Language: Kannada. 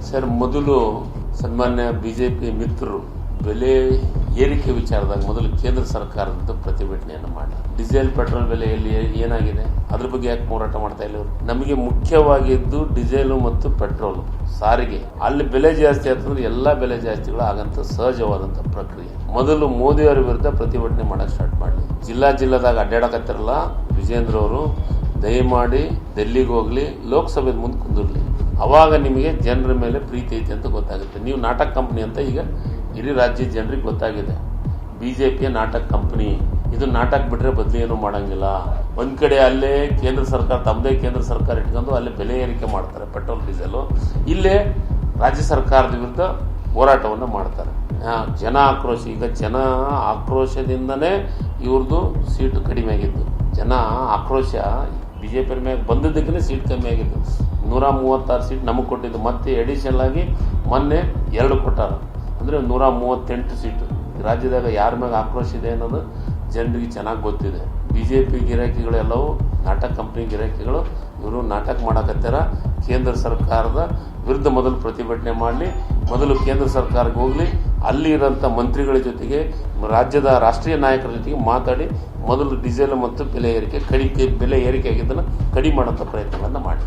ಸರ್, ಮೊದಲು ಸನ್ಮಾನ್ಯ ಬಿಜೆಪಿ ಮಿತ್ರರು ಬೆಲೆ ಏರಿಕೆ ವಿಚಾರದಾಗ ಮೊದಲು ಕೇಂದ್ರ ಸರ್ಕಾರದ ಪ್ರತಿಭಟನೆಯನ್ನು ಮಾಡಿ ಡೀಸೆಲ್ ಪೆಟ್ರೋಲ್ ಬೆಲೆಯಲ್ಲಿ ಏನಾಗಿದೆ ಅದ್ರ ಬಗ್ಗೆ ಯಾಕೆ ಹೋರಾಟ ಮಾಡ್ತಾ ಇಲ್ಲ ಇವರು? ನಮಗೆ ಮುಖ್ಯವಾಗಿದ್ದು ಡೀಸೆಲ್ ಮತ್ತು ಪೆಟ್ರೋಲ್ ಸಾರಿಗೆ. ಅಲ್ಲಿ ಬೆಲೆ ಜಾಸ್ತಿ ಆಯ್ತಂದ್ರೆ ಎಲ್ಲಾ ಬೆಲೆ ಜಾಸ್ತಿಗಳು ಆಗಂತ ಸಹಜವಾದಂತ ಪ್ರಕ್ರಿಯೆ. ಮೊದಲು ಮೋದಿ ಅವರ ವಿರುದ್ಧ ಪ್ರತಿಭಟನೆ ಮಾಡಕ್ ಸ್ಟಾರ್ಟ್ ಮಾಡಲಿ. ಜಿಲ್ಲಾದಾಗ ಅಡ್ಡಾಡಕತ್ತಿರಲ್ಲ ವಿಜೇಂದ್ರ ಅವರು, ದಯಮಾಡಿ ಡೆಲ್ಲಿಗೆ ಹೋಗ್ಲಿ, ಲೋಕಸಭೆ ಮುಂದೆ ಕುಂದಿರ್ಲಿ. ಅವಾಗ ನಿಮಗೆ ಜನರ ಮೇಲೆ ಪ್ರೀತಿ ಐತೆ ಅಂತ ಗೊತ್ತಾಗುತ್ತೆ. ನೀವು ನಾಟಕ ಕಂಪನಿ ಅಂತ ಈಗ ಇಡೀ ರಾಜ್ಯದ ಜನರಿಗೆ ಗೊತ್ತಾಗಿದೆ. ಬಿಜೆಪಿಯ ನಾಟಕ ಕಂಪನಿ ಇದು. ನಾಟಕ ಬಿಟ್ರೆ ಬದಲಿ ಏನೂ ಮಾಡಂಗಿಲ್ಲ. ಒಂದ್ ಕಡೆ ಅಲ್ಲೇ ಕೇಂದ್ರ ಸರ್ಕಾರ ತಮ್ಮದೇ ಕೇಂದ್ರ ಸರ್ಕಾರ ಇಟ್ಕೊಂಡು ಅಲ್ಲಿ ಬೆಲೆ ಏರಿಕೆ ಮಾಡ್ತಾರೆ ಪೆಟ್ರೋಲ್ ಡೀಸೆಲ್. ಇಲ್ಲೇ ರಾಜ್ಯ ಸರ್ಕಾರದ ವಿರುದ್ಧ ಹೋರಾಟವನ್ನು ಮಾಡ್ತಾರೆ. ಜನ ಆಕ್ರೋಶ. ಈಗ ಜನ ಆಕ್ರೋಶದಿಂದನೇ ಇವ್ರದ್ದು ಸೀಟು ಕಡಿಮೆ ಆಗಿದ್ದು. ಜನ ಆಕ್ರೋಶ ಬಿಜೆಪಿ ಮ್ಯಾಗ ಬಂದಿದ್ದಕ್ಕೆ ಸೀಟ್ ಕಮ್ಮಿ ಆಗಿದ್ದು. 136 ಸೀಟ್ ನಮಗೆ ಕೊಟ್ಟಿದ್ದು. ಮತ್ತೆ ಎಡಿಷನಲ್ ಆಗಿ ಮೊನ್ನೆ 2 ಕೊಟ್ಟಾರ. ಅಂದರೆ 138 ಸೀಟು. ರಾಜ್ಯದಾಗ ಯಾರ ಮ್ಯಾಗ ಆಕ್ರೋಶ ಇದೆ ಅನ್ನೋದು ಜನರಿಗೆ ಚೆನ್ನಾಗಿ ಗೊತ್ತಿದೆ. ಬಿಜೆಪಿ ಗಿರಾಕಿಗಳೆಲ್ಲವೂ ನಾಟಕ ಕಂಪನಿ ಗಿರಾಕಿಗಳು. ಇವರು ನಾಟಕ ಮಾಡಕತ್ತಾರ. ಕೇಂದ್ರ ಸರ್ಕಾರದ ವಿರುದ್ಧ ಮೊದಲು ಪ್ರತಿಭಟನೆ ಮಾಡಲಿ. ಮೊದಲು ಕೇಂದ್ರ ಸರ್ಕಾರಕ್ಕೆ ಹೋಗಲಿ. ಅಲ್ಲಿ ಇರೋಂಥ ಮಂತ್ರಿಗಳ ಜೊತೆಗೆ ರಾಜ್ಯದ ರಾಷ್ಟ್ರೀಯ ನಾಯಕರ ಜೊತೆಗೆ ಮಾತಾಡಿ ಮೊದಲು ಡೀಸೆಲ್ ಮತ್ತು ಬೆಲೆ ಏರಿಕೆ ಆಗಿದ್ದನ್ನು ಕಡಿಮೆ ಮಾಡೋಂಥ ಪ್ರಯತ್ನಗಳನ್ನು ಮಾಡಿ.